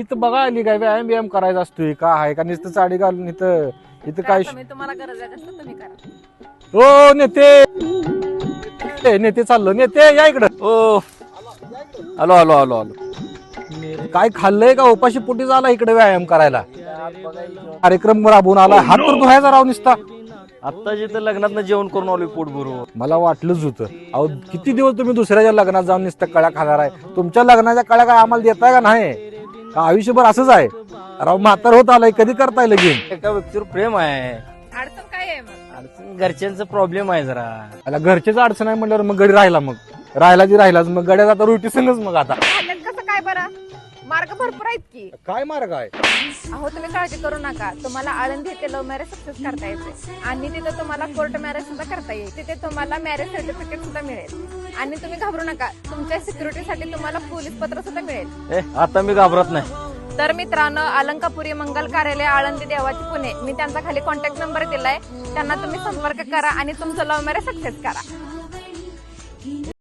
इथं बघा आली काय व्यायाम बियाम करायचा असतोय का आहे का नुसतं साडी घालून इथं इथं काय तुम्हाला गरज आहे तसं तुम्ही करा. हो नेते चाललो नेते या इकडं. ओ आलो आलो आलो आलो. काय खाल्लंय का उपाशी पोटी झाला इकडे व्यायाम करायला कार्यक्रम राबवून आला हात तर धुवायचा राव निसता. आता जिथं लग्नात जेवण करून आलोय पोट भरून. मला वाटलंच होतं अहो किती दिवस तुम्ही दुसऱ्याच्या लग्नात जाऊन नुसतं कळ्या खाणार आहे तुमच्या लग्नाच्या कळ्या काय आम्हाला देताय का नाही का आयुष्यभर असंच आहे राव म्हातार होत आलाय कधी करताय लगीन. एका व्यक्तीवर प्रेम आहे अडचण काय आहे मग? अडचण घरच्यांचा प्रॉब्लेम आहे जरा. त्याला घरचेच अडचण आहे म्हणल्यावर मग गडी राहिला मग राहिलाच मग गड्या जाता रोटी संगच मग आता ह्याच्यात कसं काय बरं? मार्ग भरपूर आहेत की. काय मार्ग आहे. अहो तुम्ही काळजी करू नका. तुम्हाला आळंदी येथे लव्ह मॅरेज सक्सेस करता येते आणि तिथे तुम्हाला कोर्ट मॅरेज सुद्धा करता येईल. तिथे तुम्हाला मॅरेज सर्टिफिकेट सुद्धा मिळेल आणि तुम्ही घाबरू नका. तुमच्या सिक्युरिटीसाठी तुम्हाला पोलीस पत्र सुद्धा मिळेल. आता मी घाबरत नाही. तर मित्रांनो अलंकापुरी मंगल कार्यालय आळंदी देवाची पुणे मी त्यांचा खाली कॉन्टॅक्ट नंबर दिलाय. त्यांना तुम्ही संपर्क करा आणि तुमचं लव्ह मॅरेज सक्सेस करा.